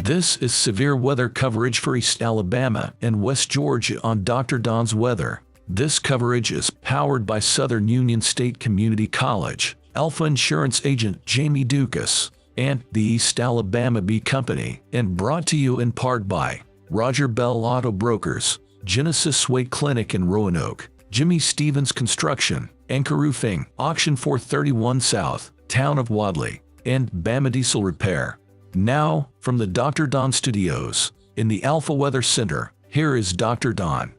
This is severe weather coverage for East Alabama and West Georgia on Dr. Don's Weather. This coverage is powered by Southern Union State Community College, Alpha Insurance agent Jamie Dukas, and the East Alabama Bee Company, and brought to you in part by Roger Bell Auto Brokers, Genesis Way Clinic in Roanoke, Jimmy Stevens Construction, Anchor Roofing, Auction 431 South, Town of Wadley, and Bama Diesel Repair. Now, from the Dr. Don Studios, in the Alpha Weather Center, here is Dr. Don.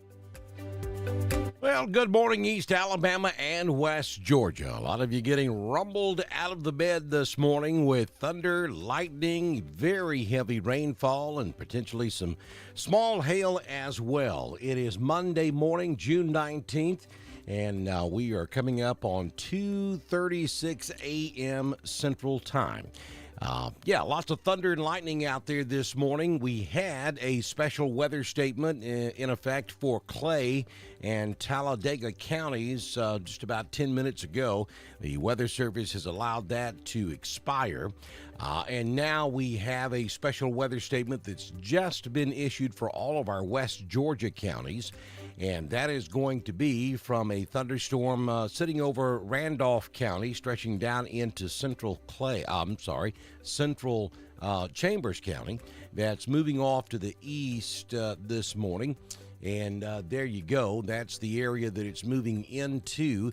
Well, good morning, East Alabama and West Georgia. A lot of you getting rumbled out of the bed this morning with thunder, lightning, very heavy rainfall, and potentially some small hail as well. It is Monday morning, June 19th, and we are coming up on 2:36 a.m. Central Time. Lots of thunder and lightning out there this morning. We had a special weather statement in effect for Clay and Talladega counties just about 10 minutes ago. The Weather Service has allowed that to expire. And now we have a special weather statement that's just been issued for all of our West Georgia counties. And that is going to be from a thunderstorm sitting over Randolph County, stretching down into central Chambers County. That's moving off to the east this morning. And there you go. That's the area that it's moving into.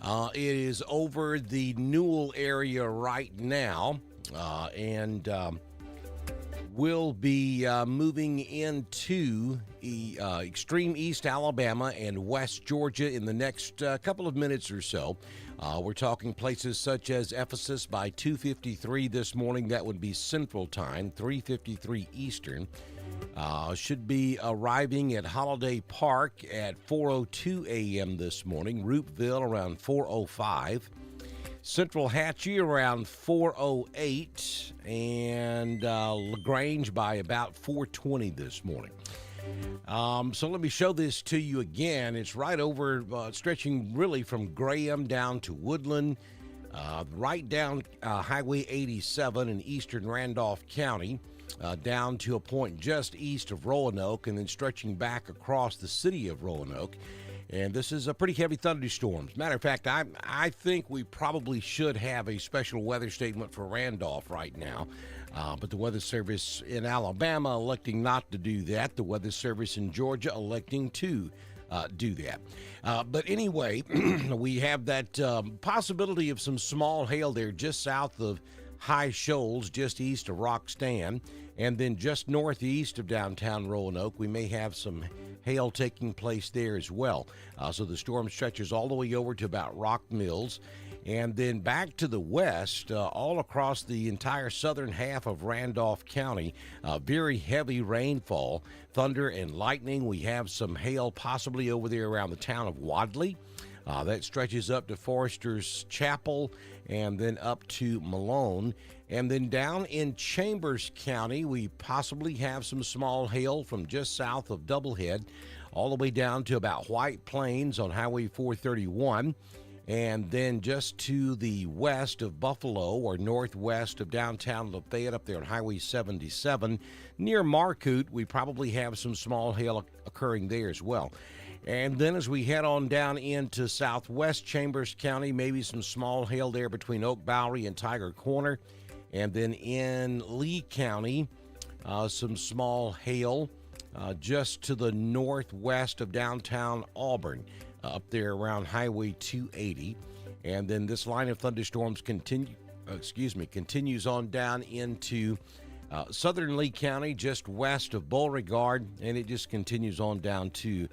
It is over the Newell area right now. And will be moving into extreme East Alabama and West Georgia in the next couple of minutes or so. We're talking places such as Ephesus by 2:53 this morning. That would be Central Time, 3:53 Eastern. Should be arriving at Holiday Park at 4:02 a.m. this morning. Roopville around 4:05. Central Hatchie around 4:08, and LaGrange by about 4:20 this morning. So let me show this to you again. It's right over, stretching really from Graham down to Woodland, right down Highway 87 in eastern Randolph County, down to a point just east of Roanoke, and then stretching back across the city of Roanoke. And this is a pretty heavy thunderstorm. As a matter of fact, I think we probably should have a special weather statement for Randolph right now. But the Weather Service in Alabama electing not to do that. The Weather Service in Georgia electing to do that. But anyway, we have that possibility of some small hail there just south of High Shoals, just east of Rock Stand. And then just northeast of downtown Roanoke, we may have some hail taking place there as well. So the storm stretches all the way over to about Rock Mills, and then back to the west, all across the entire southern half of Randolph County. Very heavy rainfall, thunder and lightning. We have some hail possibly over there around the town of Wadley. That stretches up to Forester's Chapel and then up to Malone. And then down in Chambers County, we possibly have some small hail from just south of Doublehead all the way down to about White Plains on Highway 431. And then just to the west of Buffalo or northwest of downtown Lafayette up there on Highway 77. Near Marcoot, we probably have some small hail occurring there as well. And then as we head on down into southwest Chambers County, maybe some small hail there between Oak Bowery and Tiger Corner. And then in Lee County, some small hail just to the northwest of downtown Auburn, up there around Highway 280. And then this line of thunderstorms continues on down into southern Lee County, just west of Beauregard, and it just continues on down to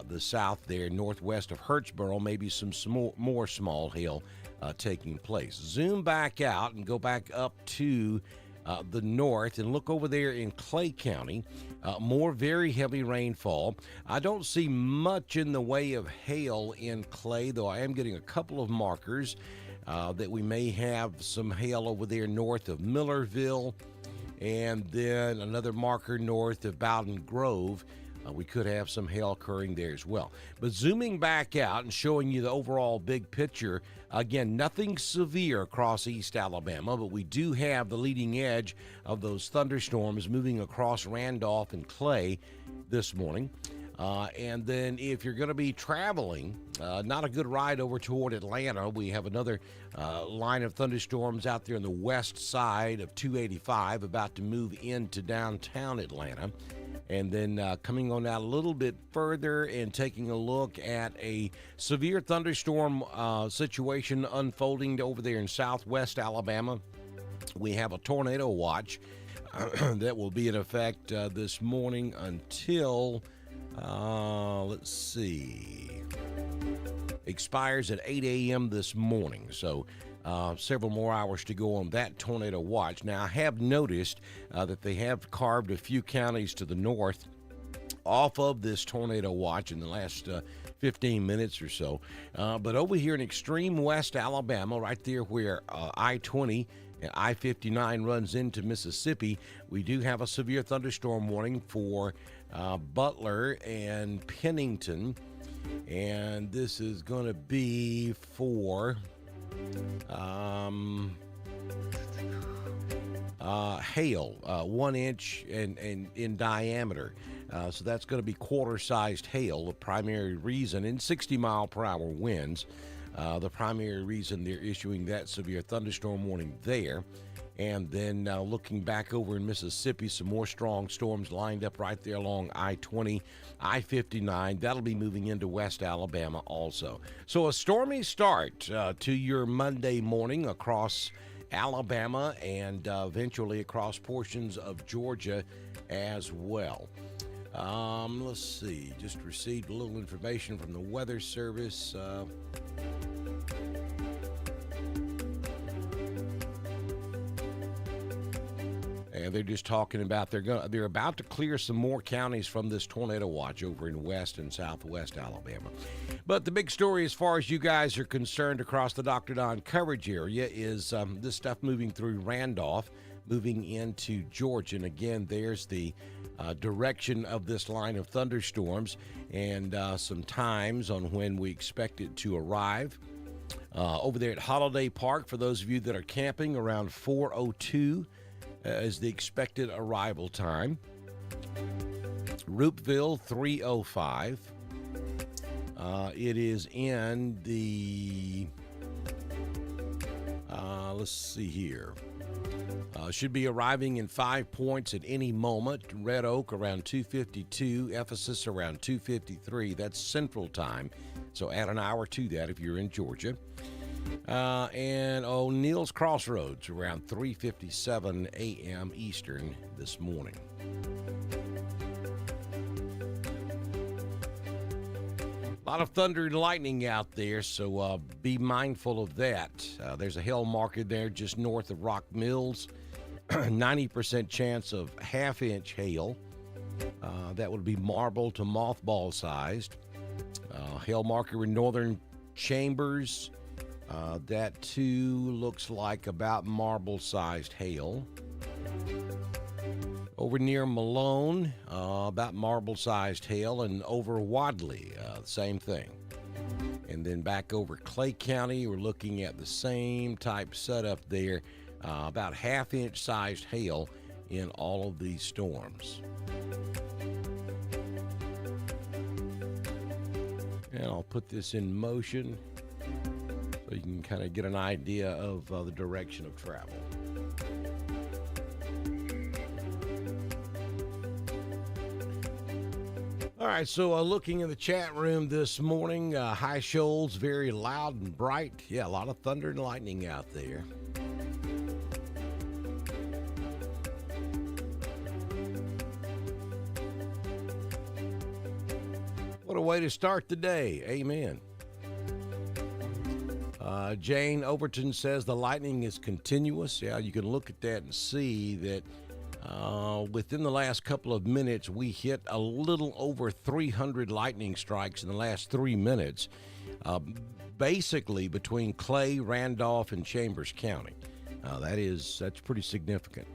the south there, northwest of Hurtsboro, maybe some more small hail taking place. Zoom back out and go back up to the north and look over there in Clay County. More very heavy rainfall. I don't see much in the way of hail in Clay, though I am getting a couple of markers that we may have some hail over there north of Millerville, and then another marker north of Bowden Grove. We could have some hail occurring there as well. But zooming back out and showing you the overall big picture, again, nothing severe across East Alabama, but we do have the leading edge of those thunderstorms moving across Randolph and Clay this morning. And then if you're going to be traveling, not a good ride over toward Atlanta. We have another line of thunderstorms out there on the west side of 285 about to move into downtown Atlanta. And then coming on out a little bit further and taking a look at a severe thunderstorm situation unfolding over there in southwest Alabama. We have a tornado watch that will be in effect this morning until... let's see, expires at 8 a.m. this morning. So several more hours to go on that tornado watch. Now, I have noticed that they have carved a few counties to the north off of this tornado watch in the last 15 minutes or so. But over here in extreme west Alabama, right there where I-20 and I-59 runs into Mississippi, we do have a severe thunderstorm warning for Butler and Pennington, and this is going to be for hail, 1 inch and in diameter. So that's going to be quarter-sized hail, the primary reason, in 60-mile-per-hour winds. The primary reason they're issuing that severe thunderstorm warning there. And then looking back over in Mississippi, some more strong storms lined up right there along I-20, I-59. That'll be moving into West Alabama also. So a stormy start to your Monday morning across Alabama and eventually across portions of Georgia as well. Let's see. Just received a little information from the Weather Service. And they're just talking about they're about to clear some more counties from this tornado watch over in west and southwest Alabama. But the big story as far as you guys are concerned across the Dr. Don coverage area is this stuff moving through Randolph, moving into Georgia. And again, there's the direction of this line of thunderstorms and some times on when we expect it to arrive. Over there at Holiday Park, for those of you that are camping, around 4:02 is the expected arrival time. Rupeville, 3:05. It is in the, let's see here. Should be arriving in 5 points at any moment. Red Oak around 2:52. Ephesus around 2:53. That's Central Time. So add an hour to that if you're in Georgia. And O'Neill's Crossroads around 3:57 a.m. Eastern this morning. A lot of thunder and lightning out there, so be mindful of that. There's a hail marker there just north of Rock Mills. 90% chance of half-inch hail. That would be marble to mothball sized. Hail marker in northern Chambers. That too looks like about marble-sized hail. Over near Malone, about marble-sized hail, and over Wadley, same thing. And then back over Clay County, we're looking at the same type setup there, about half-inch sized hail in all of these storms. And I'll put this in motion so you can kind of get an idea of the direction of travel. All right, so looking in the chat room this morning, High Shoals, very loud and bright. Yeah, a lot of thunder and lightning out there. What a way to start the day. Amen. Jane Overton says the lightning is continuous. Yeah, you can look at that and see that within the last couple of minutes, we hit a little over 300 lightning strikes in the last 3 minutes, basically between Clay, Randolph, and Chambers County. That's pretty significant.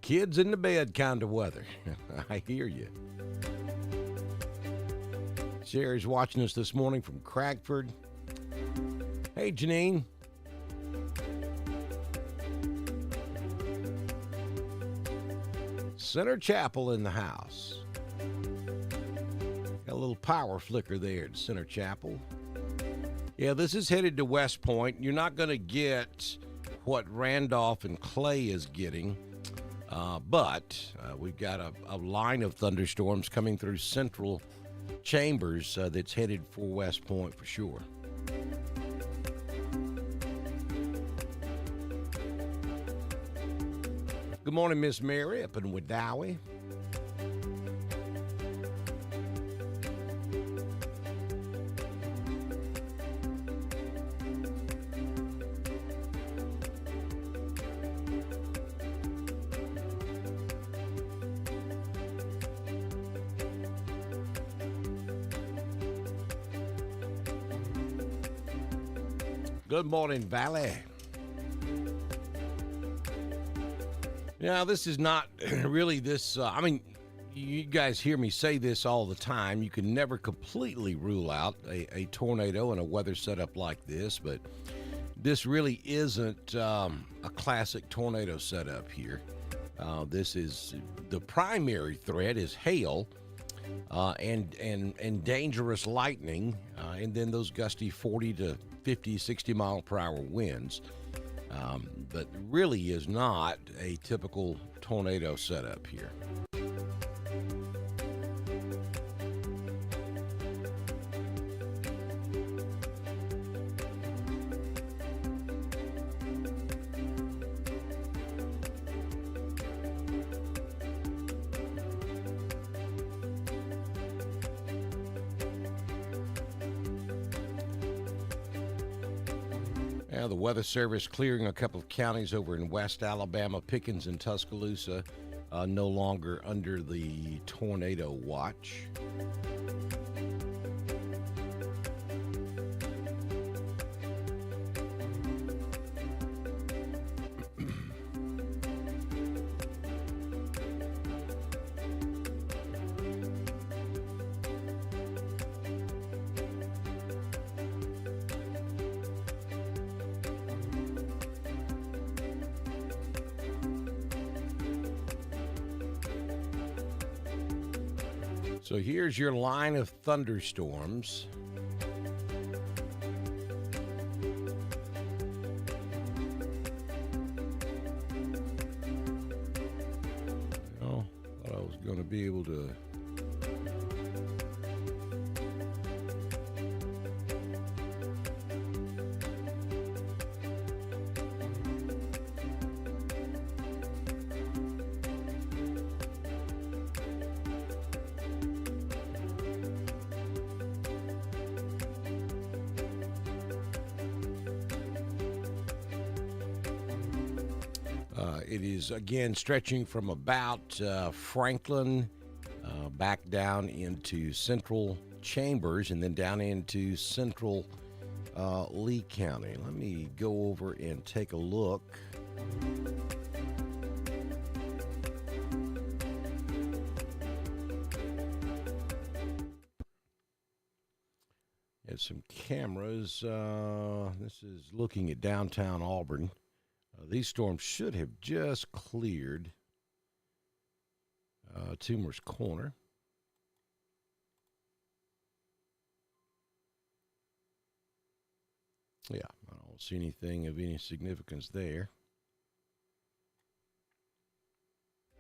kids in the bed kind of weather. I hear you. Sherry's watching us this morning from Cragford. Hey, Janine. Center Chapel in the house. Got a little power flicker there at Center Chapel. Yeah, this is headed to West Point. You're not going to get what Randolph and Clay is getting, but we've got a line of thunderstorms coming through Central Chambers that's headed for West Point for sure. Good morning, Miss Mary up in Wedowee. Good morning, Valley. Now, this is not really this, I mean, you guys hear me say this all the time. You can never completely rule out a tornado in a weather setup like this, but this really isn't a classic tornado setup here. This is, the primary threat is hail and dangerous lightning, and then those gusty 40 to 50, 60 mile per hour winds. But really is not a typical tornado setup here. The Weather Service clearing a couple of counties over in West Alabama. Pickens and Tuscaloosa no longer under the tornado watch. So here's your line of thunderstorms. Oh, thought I was going to be able to. It is, again, stretching from about Franklin back down into Central Chambers and then down into Central Lee County. Let me go over and take a look. At some cameras. This is looking at downtown Auburn. These storms should have just cleared Toomer's Corner. Yeah, I don't see anything of any significance there.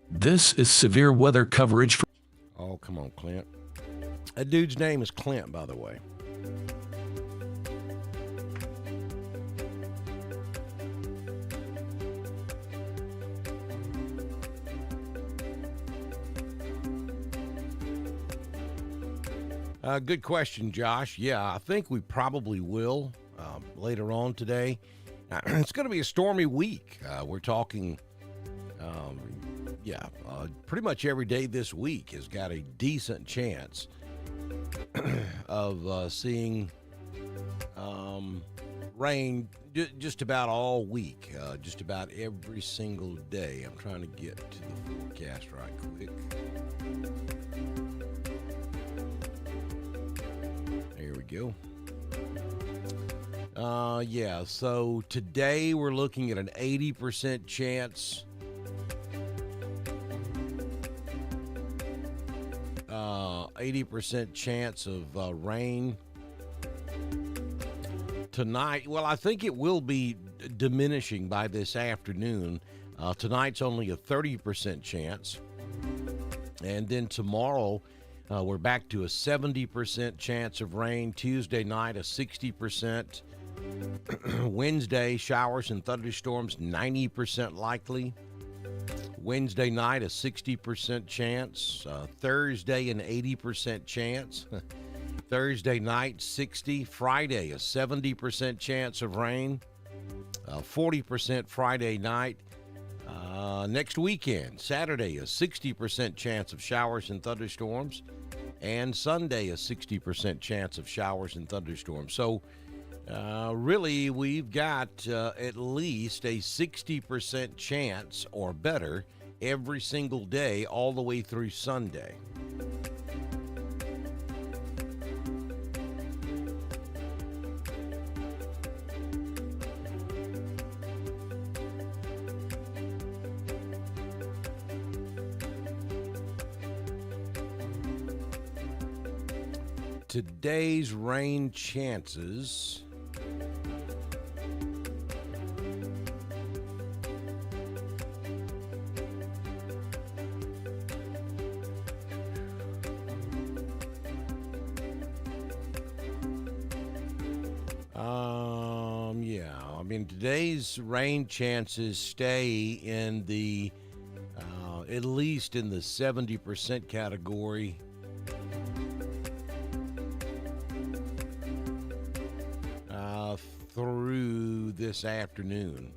This is severe weather coverage for... Oh, come on, Clint. That dude's name is Clint, by the way. Good question, Josh. Yeah, I think we probably will later on today. It's going to be a stormy week. We're talking, pretty much every day this week has got a decent chance of seeing rain just about all week, just about every single day. I'm trying to get to the forecast right quick. There we go. Yeah, so today we're looking at an 80% chance. 80% chance of rain. Tonight, well, I think it will be diminishing by this afternoon. Tonight's only a 30% chance. And then tomorrow, we're back to a 70% chance of rain. Tuesday night, a 60%. Wednesday, showers and thunderstorms, 90% likely. Wednesday night, a 60% chance. Thursday, an 80% chance. Thursday night, 60. Friday, a 70% chance of rain. 40% Friday night. Next weekend, Saturday, a 60% chance of showers and thunderstorms. And Sunday, a 60% chance of showers and thunderstorms. So, really, we've got at least a 60% chance or better every single day all the way through Sunday. Today's rain chances. Today's rain chances stay in the, at least in the 70% category. Through this afternoon.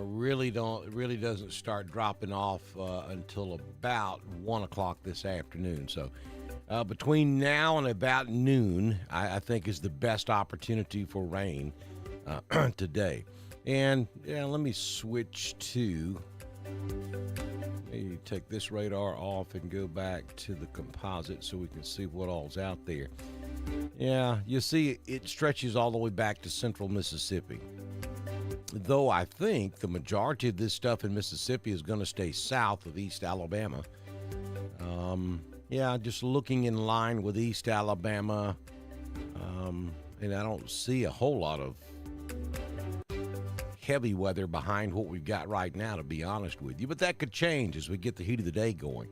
Really doesn't start dropping off until about 1 o'clock this afternoon. So between now and about noon, I think is the best opportunity for rain today. And yeah, let me switch to, maybe take this radar off and go back to the composite so we can see what all's out there. Yeah, you see it stretches all the way back to central Mississippi. Though I think the majority of this stuff in Mississippi is going to stay south of East Alabama. Yeah, just looking in line with East Alabama, and I don't see a whole lot of heavy weather behind what we've got right now, to be honest with you. But that could change as we get the heat of the day going.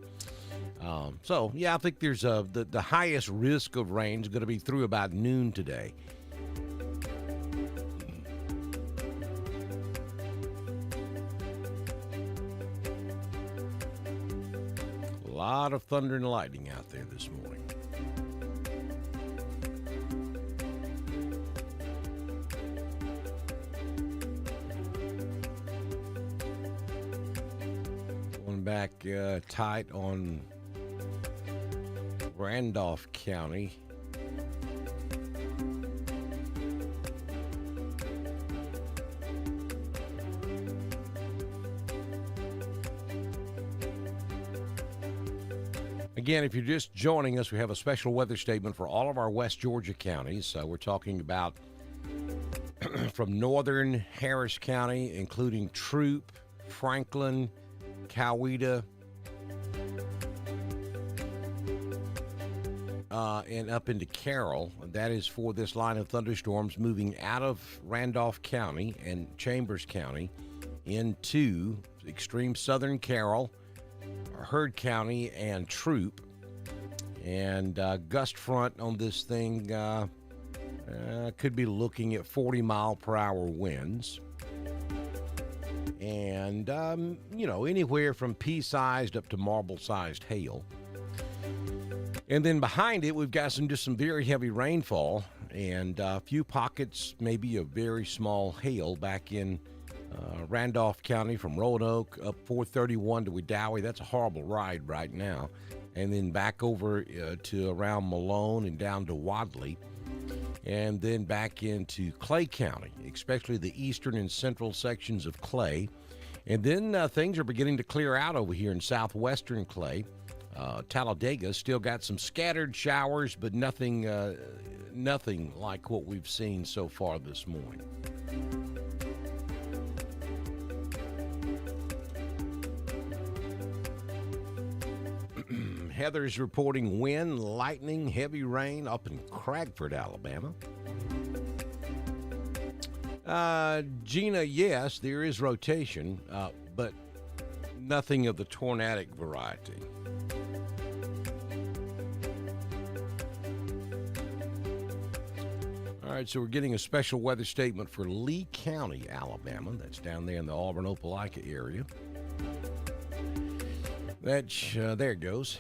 So, yeah, I think there's the highest risk of rain is going to be through about noon today. A lot of thunder and lightning out there this morning. Going back tight on Randolph County. Again, if you're just joining us, we have a special weather statement for all of our West Georgia counties. We're talking about from northern Harris County, including Troup, Franklin, Coweta, and up into Carroll. That is for this line of thunderstorms moving out of Randolph County and Chambers County into extreme southern Carroll, Heard County, and Troup. And gust front on this thing could be looking at 40-mile-per-hour winds. And, anywhere from pea-sized up to marble-sized hail. And then behind it, we've got some very heavy rainfall and a few pockets, maybe of very small hail back in Randolph County from Roanoke up 431 to Wedowee. That's a horrible ride right now. and then back over to around Malone and down to Wadley, and then back into Clay County, especially the eastern and central sections of Clay. And then things are beginning to clear out over here in southwestern Clay. Talladega still got some scattered showers, but nothing like what we've seen so far this morning. Heather's reporting wind, lightning, heavy rain up in Cragford, Alabama. Gina, yes, there is rotation, but nothing of the tornadic variety. All right, so we're getting a special weather statement for Lee County, Alabama. That's down there in the Auburn-Opelika area. That's, there it goes.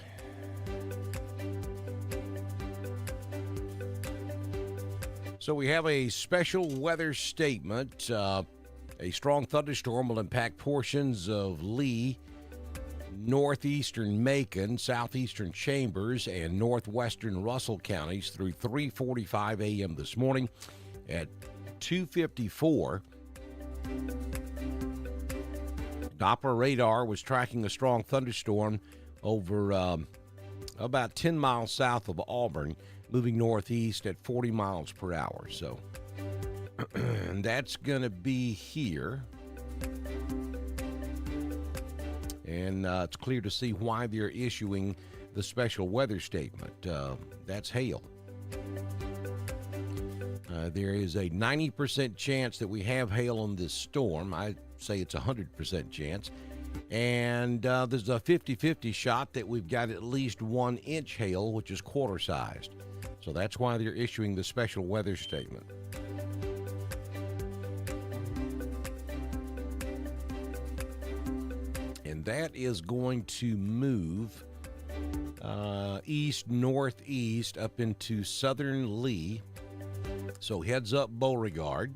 So we have a special weather statement. A strong thunderstorm will impact portions of Lee, northeastern Macon, southeastern Chambers, and northwestern Russell counties through 3:45 a.m. this morning. At 2:54, Doppler radar was tracking a strong thunderstorm over about 10 miles south of Auburn, moving northeast at 40 miles per hour. So that's going to be here. And it's clear to see why they're issuing the special weather statement. That's hail. There is a 90% chance that we have hail on this storm. I say it's a 100% chance. And there's a 50-50 shot that we've got at least 1 inch hail, which is quarter-sized. So that's why they're issuing the special weather statement. And that is going to move east-northeast up into southern Lee. So heads up Beauregard.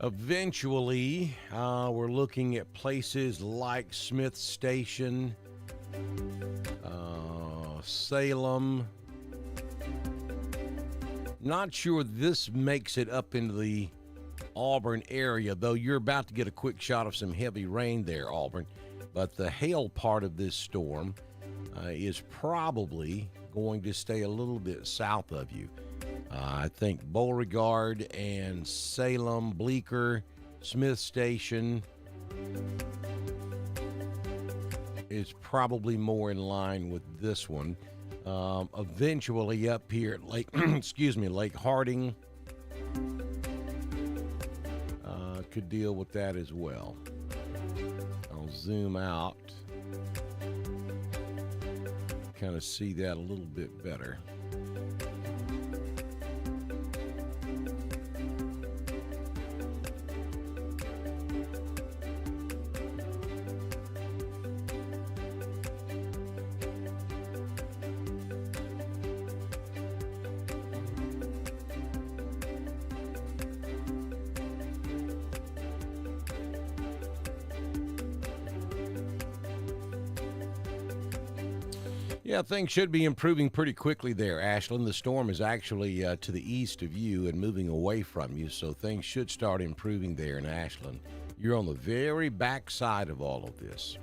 Eventually, we're looking at places like Smith Station, Salem. Not sure this makes it up into the Auburn area, though you're about to get a quick shot of some heavy rain there, Auburn. But the hail part of this storm is probably going to stay a little bit south of you. I think Beauregard and Salem, Bleecker, Smith Station is probably more in line with this one. Eventually up here at Lake, Lake Harding could deal with that as well. I'll zoom out, kind of see that a little bit better. Yeah, things should be improving pretty quickly there, Ashland. The storm is actually to the east of you and moving away from you, so things should start improving there in Ashland. You're on the very back side of all of this.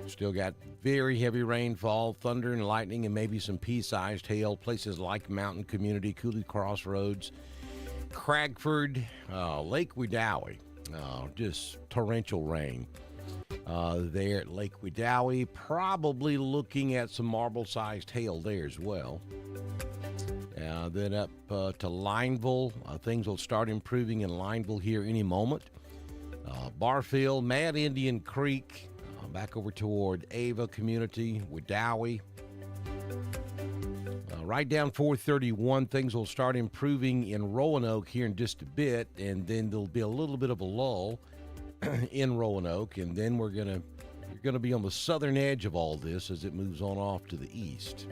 Still got very heavy rainfall, thunder and lightning, and maybe some pea-sized hail. Places like Mountain Community, Cooley Crossroads, Cragford, Lake Wedowee. Just torrential rain. There at Lake Wedowee, probably looking at some marble-sized hail there as well. Then up to Lineville, things will start improving in Lineville here any moment. Barfield, Mad Indian Creek, back over toward Ava Community, Wedowee. Right down 431, things will start improving in Roanoke here in just a bit, and then there'll be a little bit of a lull in Roanoke, and then you're gonna be on the southern edge of all this as it moves on off to the east.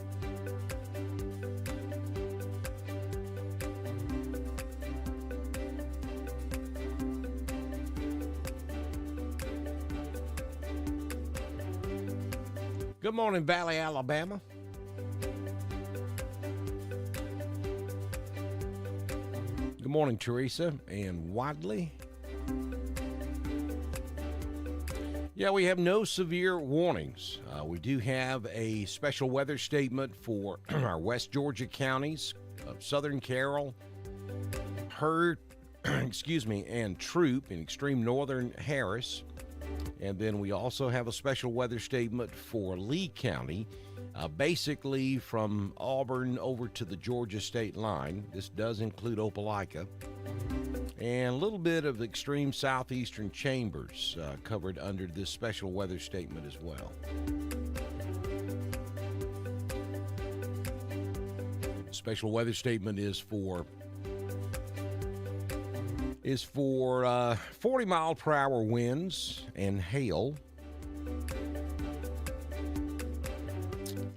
Good morning, Valley, Alabama. Good morning, Teresa and Wadley. Yeah, we have no severe warnings. We do have a special weather statement for our West Georgia counties of Southern Carroll, Heard, and Troup in extreme northern Harris. And then we also have a special weather statement for Lee County, basically from Auburn over to the Georgia state line. This does include Opelika. And a little bit of extreme southeastern Chambers covered under this special weather statement as well. Special weather statement is for 40 mile per hour winds and hail.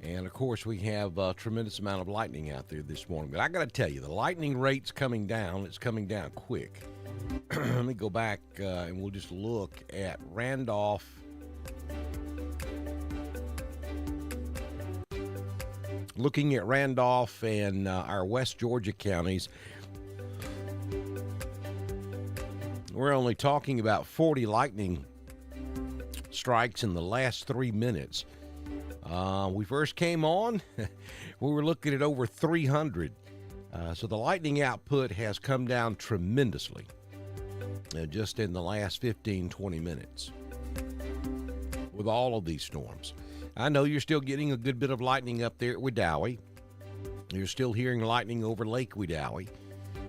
And of course, we have a tremendous amount of lightning out there this morning. But I got to tell you, the lightning rate's coming down. It's coming down quick. Let me go back and we'll just look at Randolph. Looking at Randolph and our West Georgia counties, we're only talking about 40 lightning strikes in the last 3 minutes. We first came on, we were looking at over 300. So the lightning output has come down tremendously just in the last 15, 20 minutes with all of these storms. I know you're still getting a good bit of lightning up there at Wedowee. You're still hearing lightning over Lake Wedowee.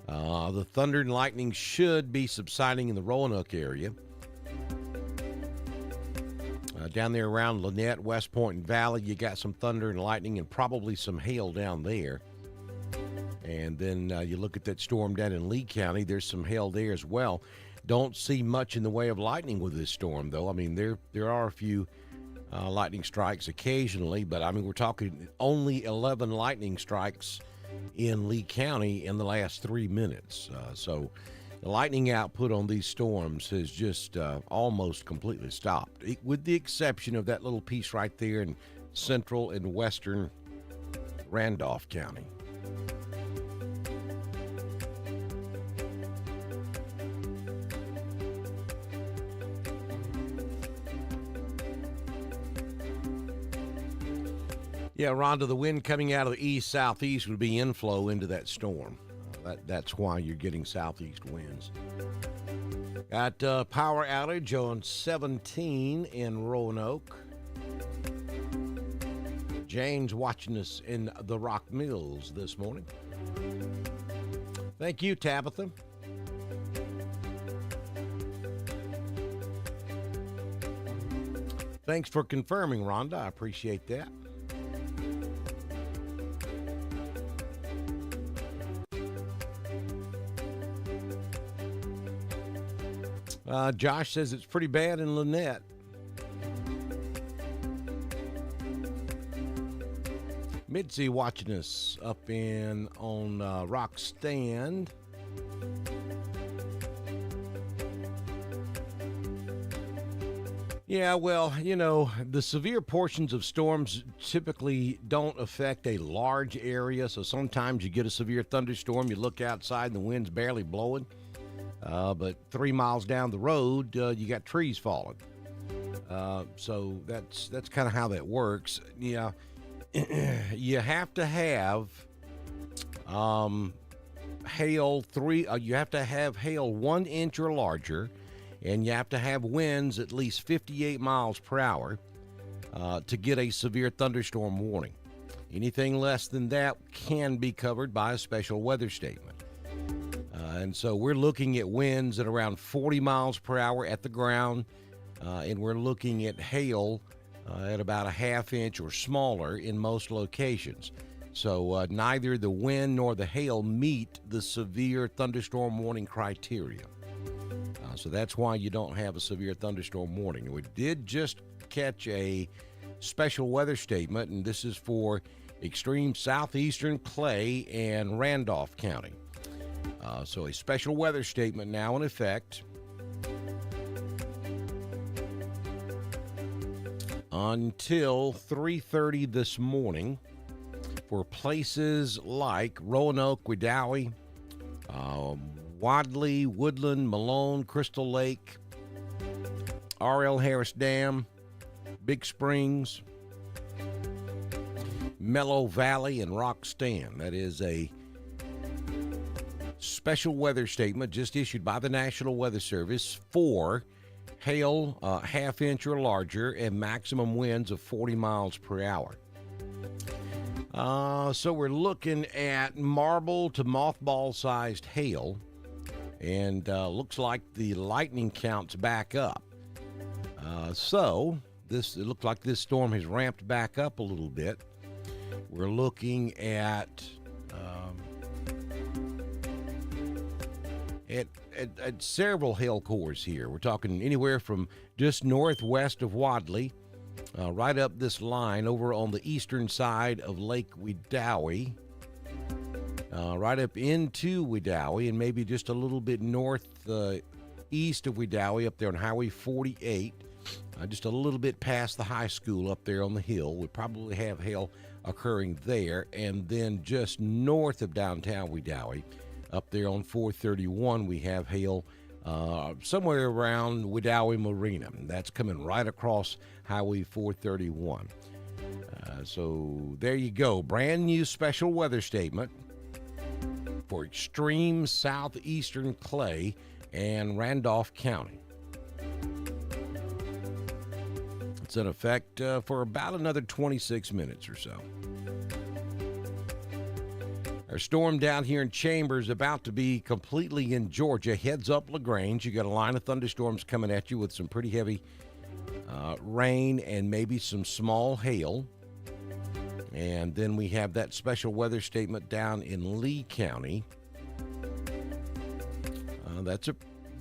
The thunder and lightning should be subsiding in the Roanoke area. Down there around Lynette, West Point, and Valley, you got some thunder and lightning and probably some hail down there. And then you look at that storm down in Lee County, there's some hail there as well. Don't see much in the way of lightning with this storm, though. I mean, there are a few lightning strikes occasionally, but I mean, we're talking only 11 lightning strikes in Lee County in the last 3 minutes. So the lightning output on these storms has just almost completely stopped, with the exception of that little piece right there in central and western Randolph County. Yeah, Rhonda, the wind coming out of the east-southeast would be inflow into that storm. That's why you're getting southeast winds. Got power outage on 17 in Roanoke. James watching us in the Rock Mills this morning. Thank you, Tabitha. Thanks for confirming, Rhonda. I appreciate that. Josh says it's pretty bad in Lynette. Mitzi watching us up on Rock Stand. Yeah, well, you know, the severe portions of storms typically don't affect a large area, so sometimes you get a severe thunderstorm, you look outside and the wind's barely blowing. But 3 miles down the road, you got trees falling. So that's kind of how that works. Yeah, you have to have hail you have to have hail 1 inch or larger, and you have to have winds at least 58 miles per hour to get a severe thunderstorm warning. Anything less than that can be covered by a special weather statement. And so we're looking at winds at around 40 miles per hour at the ground, and we're looking at hail at about a ½ inch or smaller in most locations. So neither the wind nor the hail meet the severe thunderstorm warning criteria. So that's why you don't have a severe thunderstorm warning. We did just catch a special weather statement, and this is for extreme southeastern Clay and Randolph County. So a special weather statement now in effect until 3:30 this morning for places like Roanoke, Wedowee, Wadley, Woodland, Malone, Crystal Lake, R.L. Harris Dam, Big Springs, Mellow Valley, and Rock Stand. That is a special weather statement just issued by the National Weather Service for hail, half-inch or larger, and maximum winds of 40 miles per hour. So we're looking at marble to mothball-sized hail, and looks like the lightning count's back up. So it looks like this storm has ramped back up a little bit. We're looking at several hail cores here. We're talking anywhere from just northwest of Wadley, right up this line over on the eastern side of Lake Wedowee, right up into Wedowee, and maybe just a little bit east of Wedowee up there on Highway 48, just a little bit past the high school up there on the hill. We probably have hail occurring there, and then just north of downtown Wedowee, up there on 431, we have hail somewhere around Wedowee Marina. That's coming right across Highway 431. So there you go. Brand new special weather statement for extreme southeastern Clay and Randolph County. It's in effect for about another 26 minutes or so. Our storm down here in Chambers about to be completely in Georgia. Heads up LaGrange. You got a line of thunderstorms coming at you with some pretty heavy rain and maybe some small hail. And then we have that special weather statement down in Lee County. That's a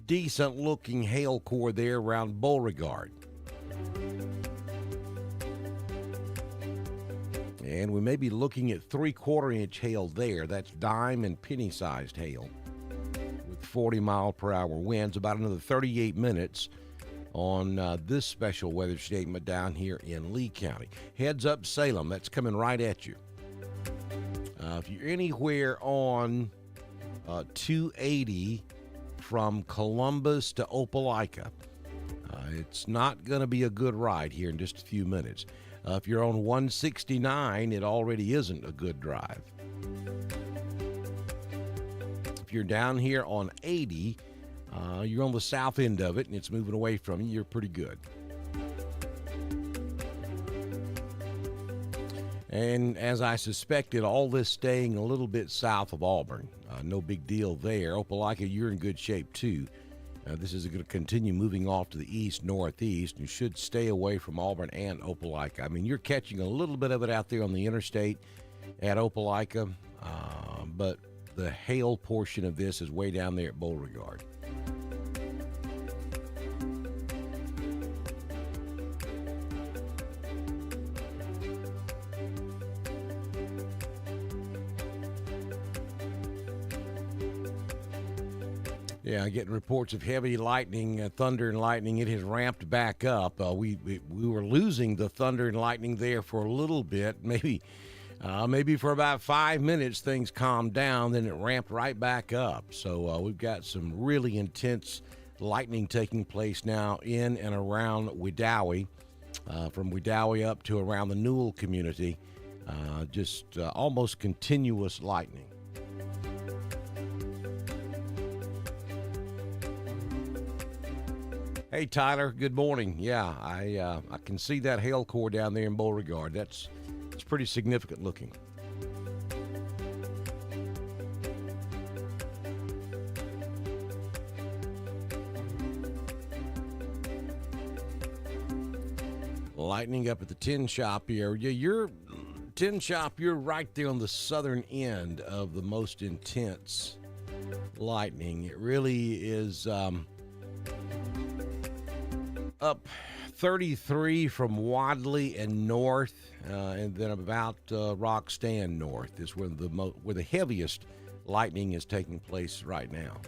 decent looking hail core there around Beauregard. And we may be looking at 3/4-inch hail there. That's dime and penny-sized hail with 40-mile-per-hour winds. About another 38 minutes on this special weather statement down here in Lee County. Heads up Salem. That's coming right at you. If you're anywhere on 280 from Columbus to Opelika, it's not going to be a good ride here in just a few minutes. If you're on 169, it already isn't a good drive. If you're down here on 80, you're on the south end of it and it's moving away from you, you're pretty good. And as I suspected, all this staying a little bit south of Auburn. No big deal there. Opelika, you're in good shape too. This is going to continue moving off to the east, northeast. You should stay away from Auburn and Opelika. I mean, you're catching a little bit of it out there on the interstate at Opelika, but the hail portion of this is way down there at Beauregard. Yeah, getting reports of heavy lightning, thunder and lightning. It has ramped back up. We were losing the thunder and lightning there for a little bit, maybe for about 5 minutes. Things calmed down, then it ramped right back up. So we've got some really intense lightning taking place now in and around Wedowee, from Wedowee up to around the Newell community. Just almost continuous lightning. Hey, Tyler, good morning. Yeah, I can see that hail core down there in Beauregard. It's pretty significant looking. Lightning up at the tin shop area. Your tin shop, you're right there on the southern end of the most intense lightning. It really is up 33 from Wadley and north, and then about Rock Stand north is where the heaviest lightning is taking place right now.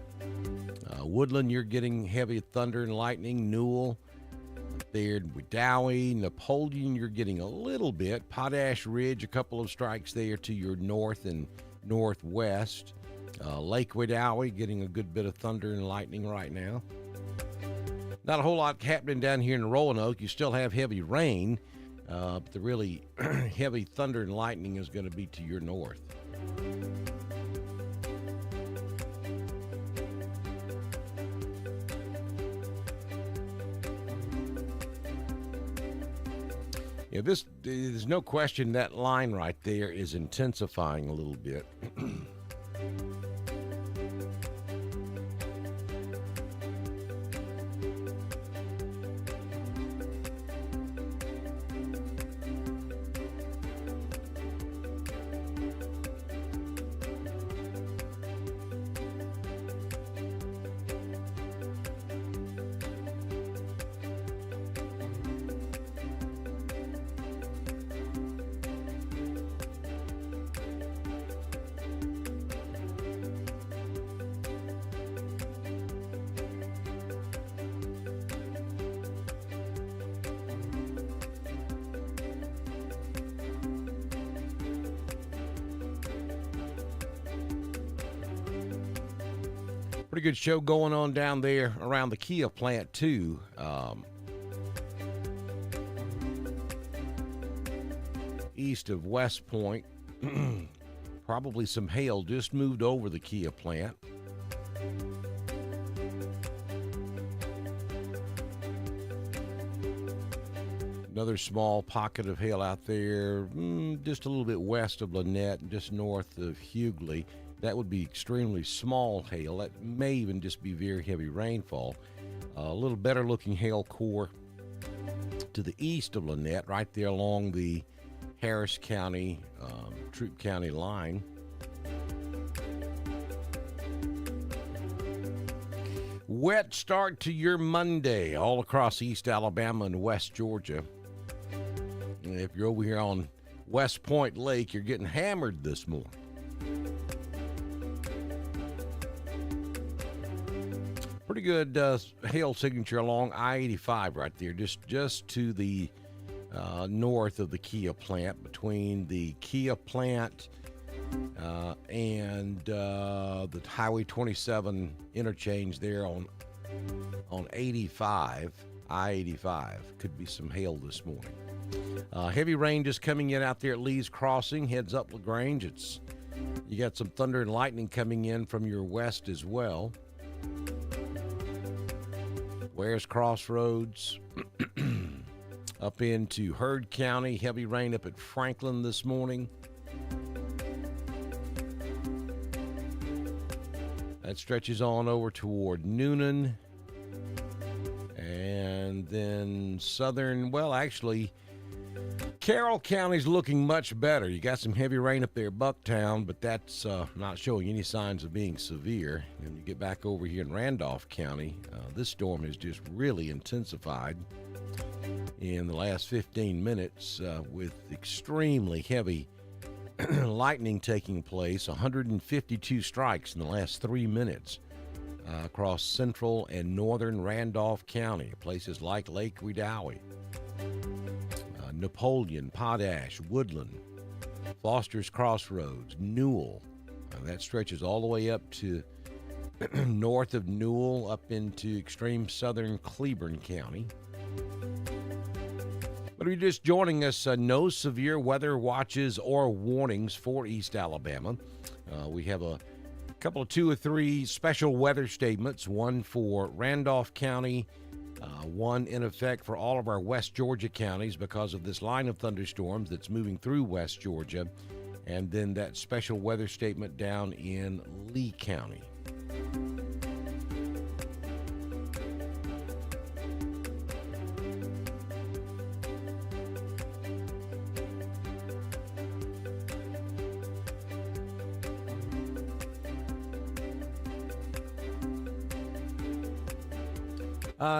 Woodland, you're getting heavy thunder and lightning. Newell, there in Wedowee. Napoleon, you're getting a little bit. Potash Ridge, a couple of strikes there to your north and northwest. Lake Wedowee getting a good bit of thunder and lightning right now. Not a whole lot happening down here in Roanoke. You still have heavy rain, but the really heavy thunder and lightning is going to be to your north. Yeah, there's no question that line right there is intensifying a little bit. Pretty good show going on down there around the Kia plant, too. East of West Point. Probably some hail just moved over the Kia plant. Another small pocket of hail out there, just a little bit west of Lynette and just north of Hughley. That would be extremely small hail. That may even just be very heavy rainfall. A little better looking hail core to the east of Lynette, right there along the Harris County, Troup County line. Wet start to your Monday all across East Alabama and West Georgia. And if you're over here on West Point Lake, you're getting hammered this morning. Pretty good hail signature along I-85 right there, just to the north of the Kia plant, between the Kia plant and the Highway 27 interchange there on 85, I-85. Could be some hail this morning. Heavy rain just coming in out there at Lee's Crossing, heads up LaGrange. You got some thunder and lightning coming in from your west as well. Ware's Crossroads, up into Heard County. Heavy rain up at Franklin this morning. That stretches on over toward Noonan. And then southern, well, actually, Carroll County's looking much better. You got some heavy rain up there at Bucktown, but that's not showing any signs of being severe. And you get back over here in Randolph County, this storm has just really intensified in the last 15 minutes with extremely heavy lightning taking place. 152 strikes in the last 3 minutes across central and northern Randolph County, places like Lake Wedowee, Napoleon, Potash, Woodland, Foster's Crossroads, Newell. That stretches all the way up to north of Newell, up into extreme southern Cleburne County. But if you're just joining us, no severe weather watches or warnings for East Alabama. We have a couple of 2 or 3 special weather statements, one for Randolph County, one in effect for all of our West Georgia counties because of this line of thunderstorms that's moving through West Georgia, and then that special weather statement down in Lee County.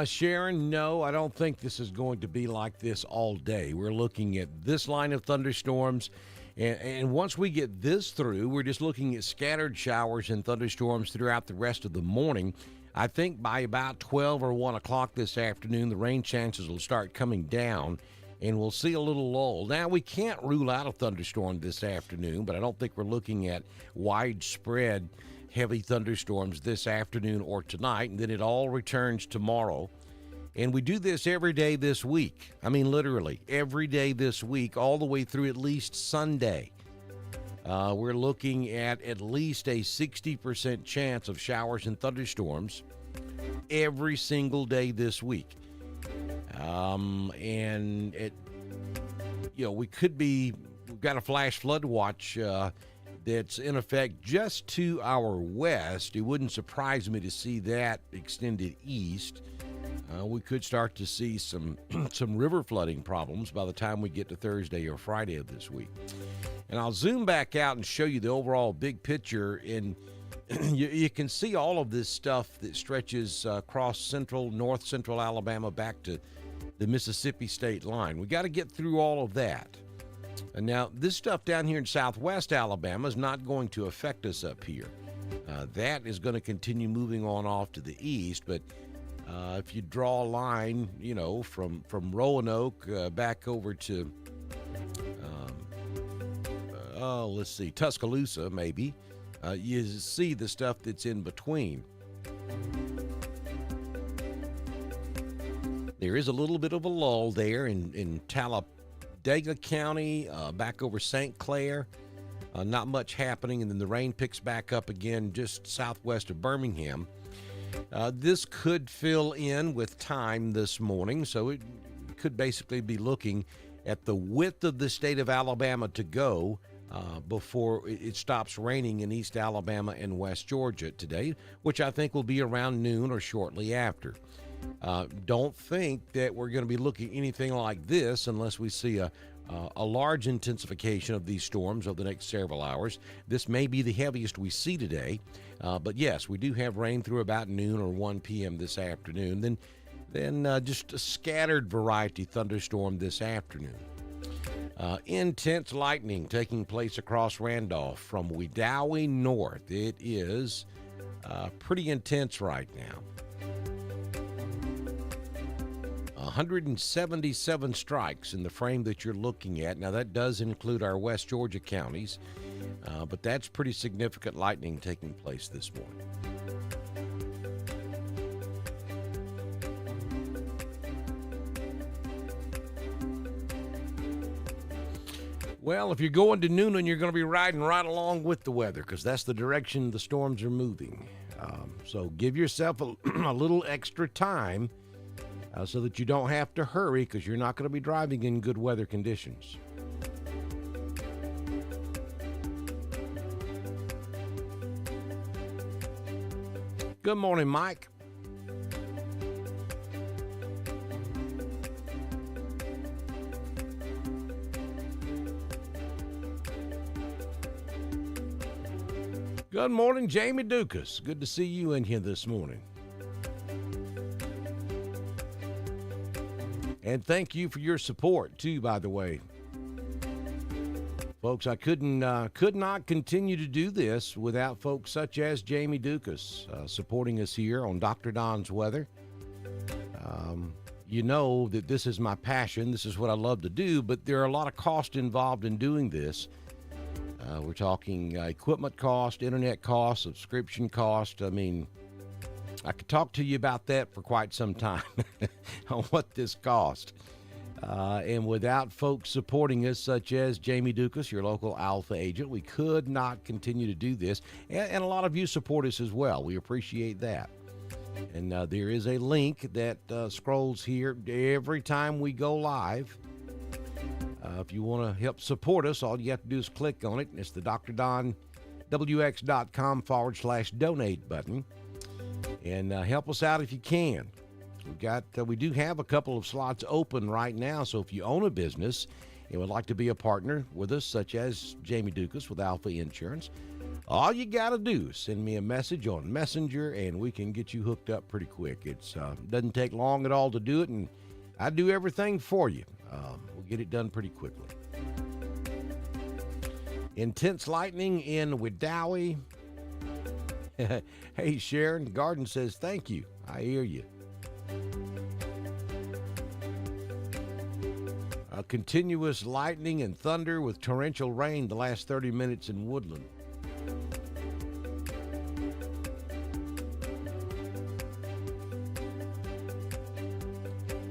Sharon, no, I don't think this is going to be like this all day. We're looking at this line of thunderstorms, and once we get this through, we're just looking at scattered showers and thunderstorms throughout the rest of the morning. I think by about 12 or 1 o'clock this afternoon, the rain chances will start coming down, and we'll see a little lull. Now, we can't rule out a thunderstorm this afternoon, but I don't think we're looking at widespread heavy thunderstorms this afternoon or tonight, and then it all returns tomorrow. And we do this every day this week. I mean, literally, every day this week, all the way through at least Sunday. We're looking at least a 60% chance of showers and thunderstorms every single day this week. And we've got a flash flood watch that's in effect just to our west. It wouldn't surprise me to see that extended east. We could start to see some river flooding problems by the time we get to Thursday or Friday of this week. And I'll zoom back out and show you the overall big picture. And you can see all of this stuff that stretches across north central Alabama back to the Mississippi state line. We got to get through all of that. And now this stuff down here in southwest Alabama is not going to affect us up here. That is going to continue moving on off to the east, but if you draw a line, from Roanoke back over to, let's see, Tuscaloosa maybe, you see the stuff that's in between. There is a little bit of a lull there in Talladega County, back over St. Clair. Not much happening, and then the rain picks back up again just southwest of Birmingham. This could fill in with time this morning, so it could basically be looking at the width of the state of Alabama to go before it stops raining in East Alabama and West Georgia today, which I think will be around noon or shortly after. Don't think that we're going to be looking anything like this unless we see a large intensification of these storms over the next several hours. This may be the heaviest we see today, but yes, we do have rain through about noon or 1 p.m. this afternoon. Then just a scattered variety thunderstorm this afternoon. Intense lightning taking place across Randolph from Wedowee north. It is pretty intense right now. 177 strikes in the frame that you're looking at. Now, that does include our West Georgia counties, but that's pretty significant lightning taking place this morning. Well, if you're going to Noonan, you're going to be riding right along with the weather because that's the direction the storms are moving. So give yourself a little extra time so that you don't have to hurry because you're not going to be driving in good weather conditions. Good morning, Mike. Good morning, Jamie Dukas. Good to see you in here this morning. And thank you for your support, too, by the way. Folks, I could not continue to do this without folks such as Jamie Dukas supporting us here on Dr. Don's Weather. You know that this is my passion. This is what I love to do, but there are a lot of costs involved in doing this. We're talking equipment cost, internet cost, subscription cost. I mean, I could talk to you about that for quite some time on what this cost. And without folks supporting us, such as Jamie Dukas, your local Alpha agent, we could not continue to do this. And a lot of you support us as well. We appreciate that. And there is a link that scrolls here every time we go live. If you want to help support us, all you have to do is click on it. It's the drdonwx.com/donate button. And help us out if you can. We do have a couple of slots open right now, so if you own a business and would like to be a partner with us, such as Jamie Dukas with Alpha Insurance, all you got to do is send me a message on Messenger, and we can get you hooked up pretty quick. It doesn't take long at all to do it, and I do everything for you. We'll get it done pretty quickly. Intense lightning in Wedowee. Hey, Sharon, Garden says thank you. I hear you. Continuous lightning and thunder with torrential rain the last 30 minutes in Woodland.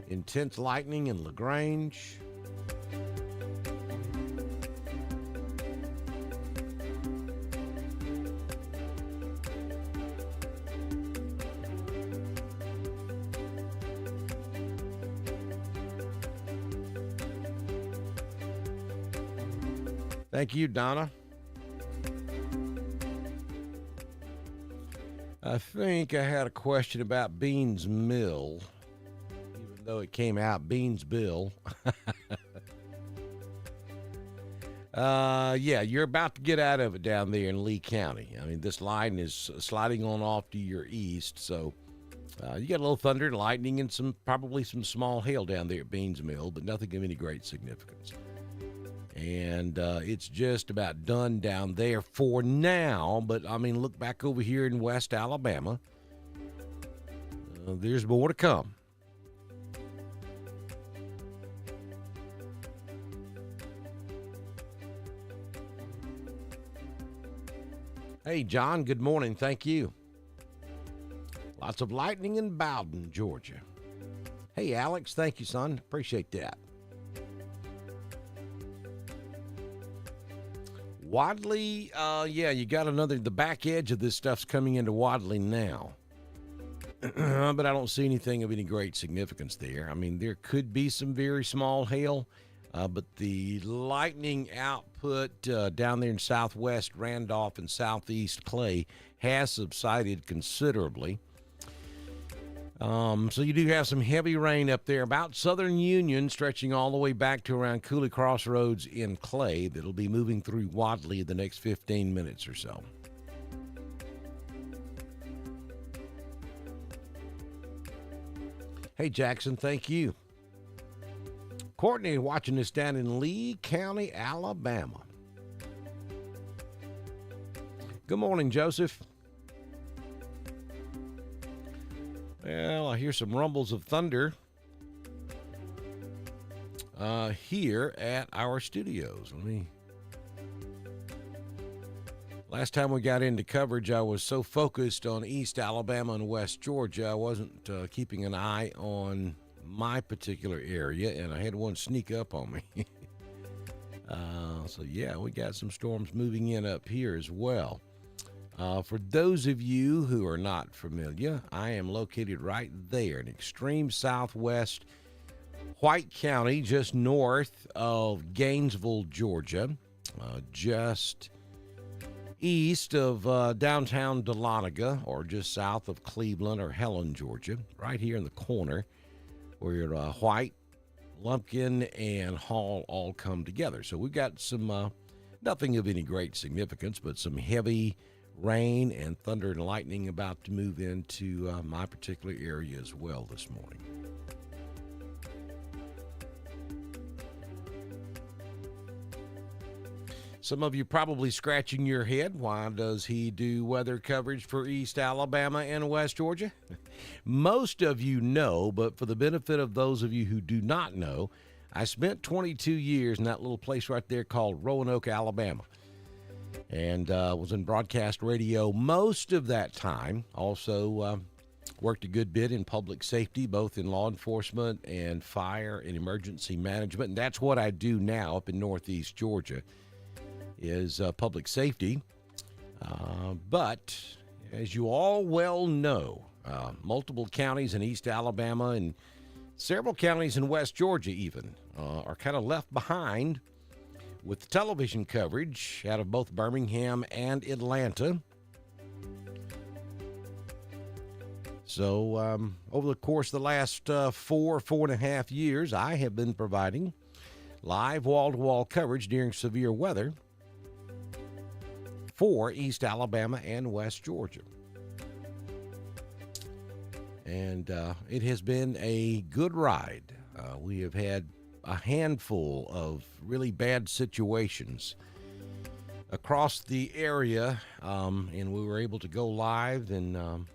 Intense lightning in LaGrange. Thank you, Donna. I think I had a question about Beans Mill, even though it came out Beansville. Yeah, you're about to get out of it down there in Lee County. I mean, this line is sliding on off to your east, so you got a little thunder and lightning and probably some small hail down there at Beans Mill, but nothing of any great significance. And it's just about done down there for now. But, I mean, look back over here in West Alabama. There's more to come. Hey, John, good morning. Thank you. Lots of lightning in Bowden, Georgia. Hey, Alex, thank you, son. Appreciate that. Wadley, yeah, you got the back edge of this stuff's coming into Wadley now. But I don't see anything of any great significance there. I mean, there could be some very small hail, but the lightning output down there in southwest Randolph and southeast Clay has subsided considerably. So you do have some heavy rain up there about Southern Union, stretching all the way back to around Cooley Crossroads in Clay. That'll be moving through Wadley the next 15 minutes or so. Hey, Jackson, thank you. Courtney watching us down in Lee County, Alabama. Good morning, Joseph. Well, I hear some rumbles of thunder here at our studios. Last time we got into coverage, I was so focused on East Alabama and West Georgia, I wasn't keeping an eye on my particular area, and I had one sneak up on me. So, yeah, we got some storms moving in up here as well. For those of you who are not familiar, I am located right there in extreme southwest White County, just north of Gainesville, Georgia, just east of downtown Dahlonega, or just south of Cleveland or Helen, Georgia, right here in the corner where White, Lumpkin, and Hall all come together. So we've got some, nothing of any great significance, but some heavy rain and thunder and lightning about to move into my particular area as well this morning. Some of you probably scratching your head. Why does he do weather coverage for East Alabama and West Georgia? Most of you know, but for the benefit of those of you who do not know, I spent 22 years in that little place right there called Roanoke, Alabama, and was in broadcast radio most of that time. Also worked a good bit in public safety, both in law enforcement and fire and emergency management, and that's what I do now up in Northeast Georgia, is public safety. But as you all well know, multiple counties in East Alabama and several counties in West Georgia even are kind of left behind with television coverage out of both Birmingham and Atlanta. So over the course of the last 4.5 years, I have been providing live wall-to-wall coverage during severe weather for East Alabama and West Georgia. And it has been a good ride. We have had a handful of really bad situations across the area, and we were able to go live and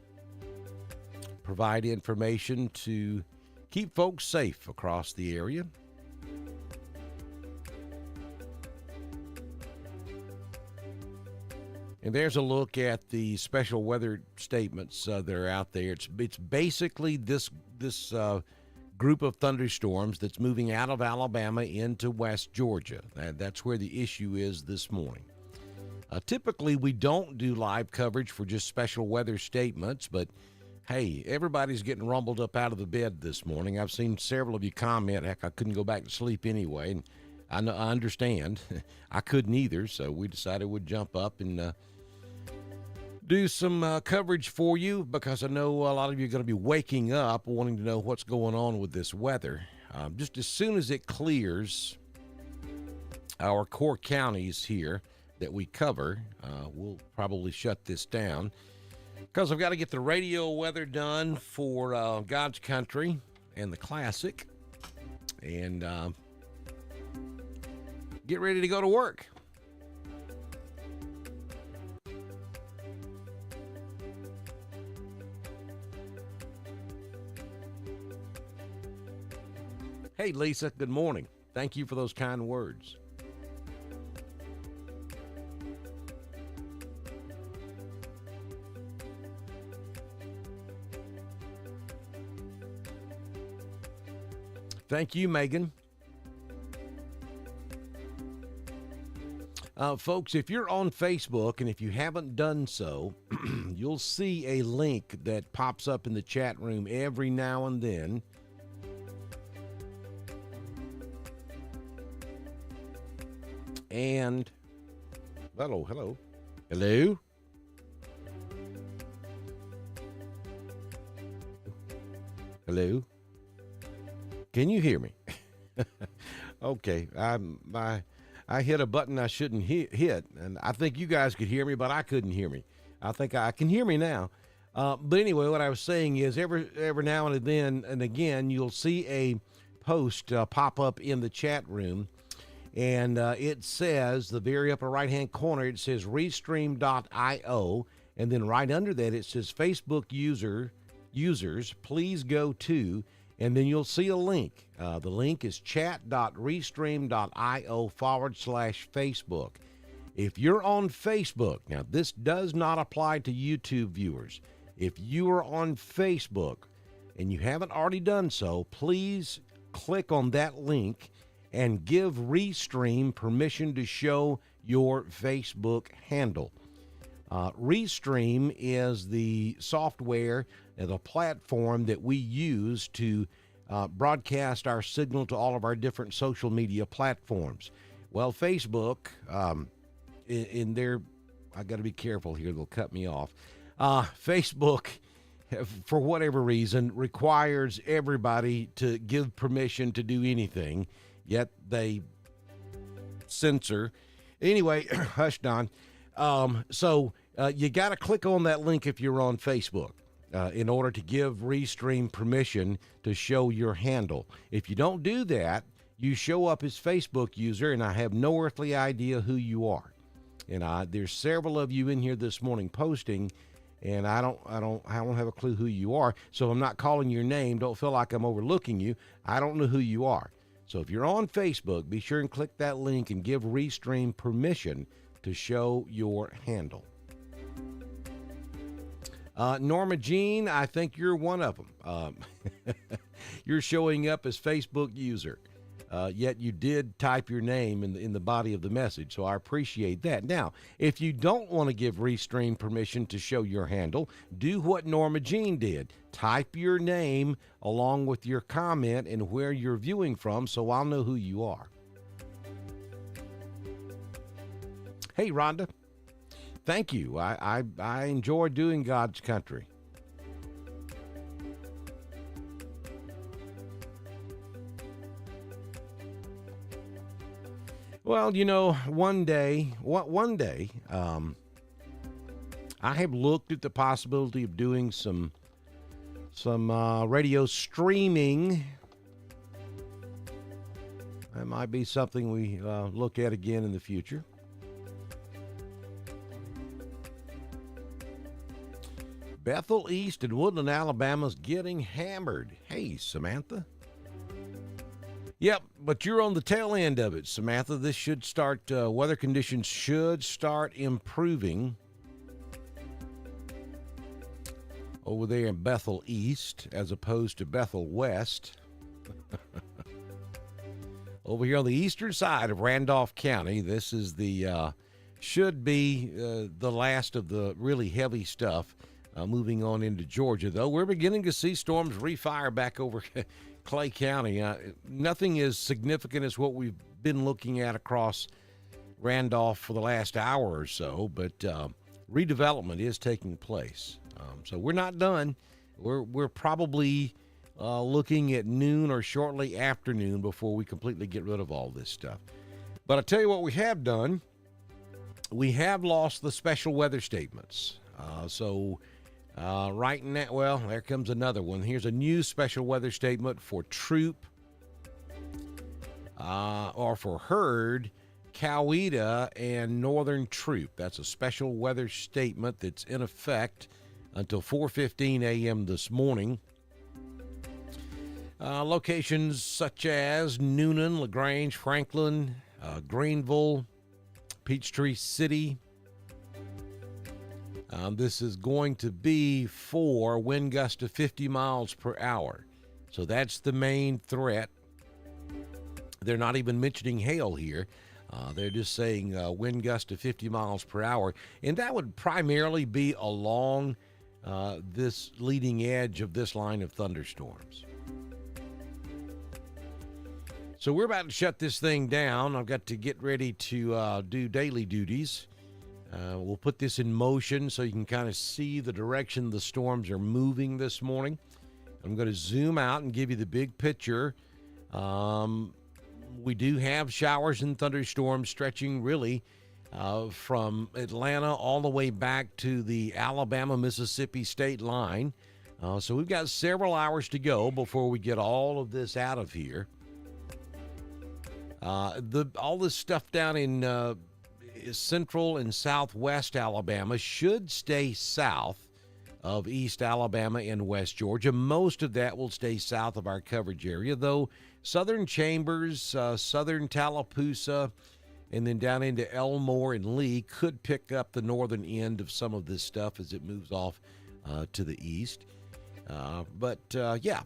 provide information to keep folks safe across the area. And there's a look at the special weather statements that are out there. It's basically this group of thunderstorms that's moving out of Alabama into West Georgia. That's where the issue is this morning. Typically, we don't do live coverage for just special weather statements, but hey, everybody's getting rumbled up out of the bed this morning. I've seen several of you comment, heck, I couldn't go back to sleep anyway. And I understand. I couldn't either, so we decided we'd jump up and do some coverage for you, because I know a lot of you are going to be waking up wanting to know what's going on with this weather. Just as soon as it clears our core counties here that we cover, we'll probably shut this down, because I've got to get the radio weather done for God's Country and the Classic, and get ready to go to work. Hey, Lisa, good morning. Thank you for those kind words. Thank you, Megan. Folks, if you're on Facebook, and if you haven't done so, you'll see a link that pops up in the chat room every now and then. And hello. Can you hear me? Okay, I hit a button I shouldn't hit, and I think you guys could hear me, but I couldn't hear me. I think I can hear me now. But anyway, what I was saying is every now and then and again, you'll see a post pop up in the chat room. And it says, the very upper right-hand corner, it says Restream.io. And then right under that, it says Facebook users, please go to. And then you'll see a link. The link is chat.restream.io/Facebook. If you're on Facebook, now this does not apply to YouTube viewers. If you are on Facebook and you haven't already done so, please click on that link and give Restream permission to show your Facebook handle. Restream is the software and the platform that we use to broadcast our signal to all of our different social media platforms. Well, Facebook, in their, I got to be careful here, they'll cut me off. Facebook, for whatever reason, requires everybody to give permission to do anything. Yet they censor. Anyway, hush, Don. So you got to click on that link if you're on Facebook in order to give Restream permission to show your handle. If you don't do that, you show up as Facebook user, and I have no earthly idea who you are. And there's several of you in here this morning posting, and I don't have a clue who you are. So I'm not calling your name. Don't feel like I'm overlooking you. I don't know who you are. So if you're on Facebook, be sure and click that link and give Restream permission to show your handle. Norma Jean, I think you're one of them. You're showing up as Facebook user, yet you did type your name in the body of the message, so I appreciate that. Now, if you don't want to give Restream permission to show your handle, do what Norma Jean did. Type your name along with your comment and where you're viewing from, so I'll know who you are. Hey, Rhonda. Thank you. I enjoy doing God's Country. Well, you know, one day, I have looked at the possibility of doing some radio streaming. That might be something we look at again in the future. Bethel East and Woodland, Alabama's getting hammered. Hey, Samantha. Yep, but you're on the tail end of it, Samantha. This should start, weather conditions should start improving over there in Bethel East as opposed to Bethel West. Over here on the eastern side of Randolph County, this is the, should be the last of the really heavy stuff. Moving on into Georgia, though, we're beginning to see storms refire back over Clay County. Nothing as significant as what we've been looking at across Randolph for the last hour or so, but redevelopment is taking place. So we're not done. We're probably looking at noon or shortly after noon before we completely get rid of all this stuff. But I'll tell you what we have done. We have lost the special weather statements. Right now, well, there comes another one. Here's a new special weather statement for Troop or for Hurd, Coweta, and Northern Troop. That's a special weather statement that's in effect until 4:15 a.m. this morning. Locations such as Newnan, LaGrange, Franklin, Greenville, Peachtree City. This is going to be for wind gusts of 50 miles per hour. So that's the main threat. They're not even mentioning hail here. They're just saying wind gusts of 50 miles per hour. And that would primarily be along this leading edge of this line of thunderstorms. So we're about to shut this thing down. I've got to get ready to do daily duties. We'll put this in motion so you can kind of see the direction the storms are moving this morning. I'm going to zoom out and give you the big picture. We do have showers and thunderstorms stretching really from Atlanta all the way back to the Alabama-Mississippi state line. So we've got several hours to go before we get all of this out of here. All this stuff down in central and southwest Alabama should stay south of East Alabama and West Georgia. Most of that will stay south of our coverage area, though southern Chambers, southern Tallapoosa, and then down into Elmore and Lee could pick up the northern end of some of this stuff as it moves off to the east. Yeah.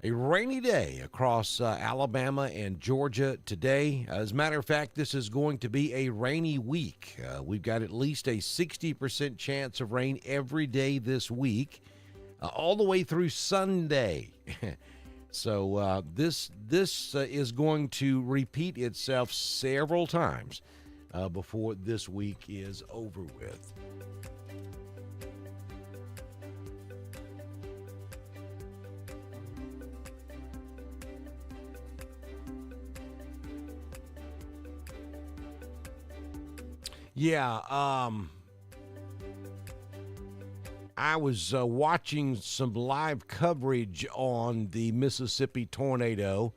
A rainy day across Alabama and Georgia today. As a matter of fact, this is going to be a rainy week. We've got at least a 60% chance of rain every day this week, all the way through Sunday. So this is going to repeat itself several times before this week is over with. Yeah, I was watching some live coverage on the Mississippi tornado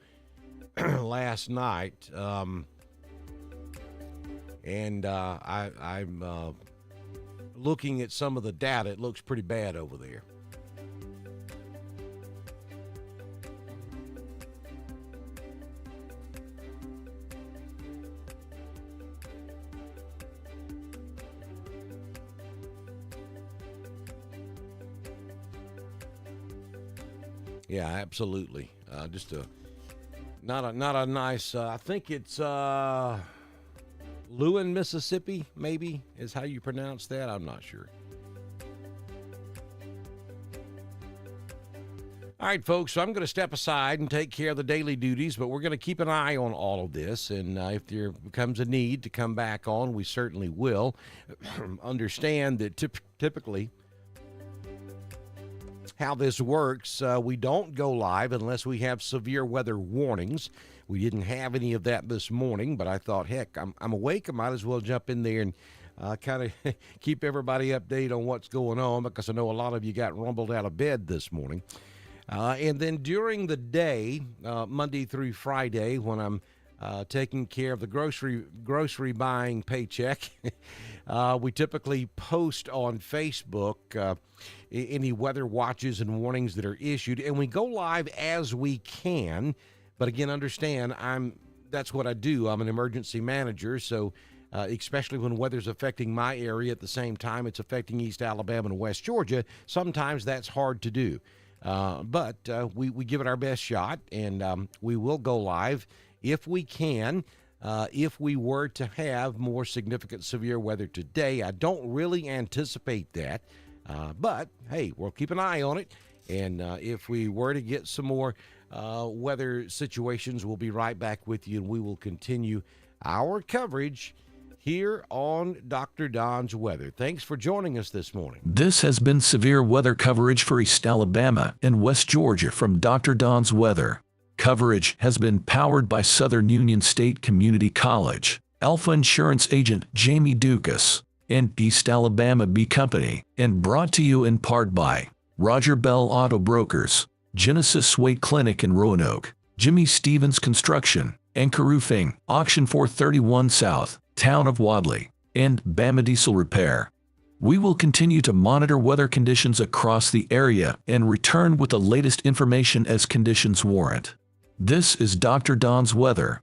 last night, and I'm looking at some of the data. It looks pretty bad over there. Yeah, absolutely. Just not a nice. I think it's Lewin, Mississippi. Maybe is how you pronounce that. I'm not sure. All right, folks. So I'm going to step aside and take care of the daily duties, but we're going to keep an eye on all of this, and if there becomes a need to come back on, we certainly will. Understand that typically. How this works, we don't go live unless we have severe weather warnings. We didn't have any of that this morning, but I thought, heck, I'm awake. I might as well jump in there and kind of keep everybody updated on what's going on, because I know a lot of you got rumbled out of bed this morning. And then during the day, Monday through Friday, when I'm taking care of the grocery buying paycheck. We typically post on Facebook any weather watches and warnings that are issued, and we go live as we can. But again, understand, that's what I do. I'm an emergency manager, so especially when weather's affecting my area at the same time it's affecting East Alabama and West Georgia, sometimes that's hard to do. But we give it our best shot, and we will go live if we can. If we were to have more significant severe weather today, I don't really anticipate that. But, hey, we'll keep an eye on it. And if we were to get some more weather situations, we'll be right back with you, and we will continue our coverage here on Dr. Don's Weather. Thanks for joining us this morning. This has been severe weather coverage for East Alabama and West Georgia from Dr. Don's Weather. Coverage has been powered by Southern Union State Community College, Alpha Insurance Agent Jamie Dukas, and East Alabama Bee Company, and brought to you in part by Roger Bell Auto Brokers, Genesis Weight Clinic in Roanoke, Jimmy Stevens Construction, Anchor Roofing, Auction 431 South, Town of Wadley, and Bama Diesel Repair. We will continue to monitor weather conditions across the area and return with the latest information as conditions warrant. This is Dr. Don's Weather.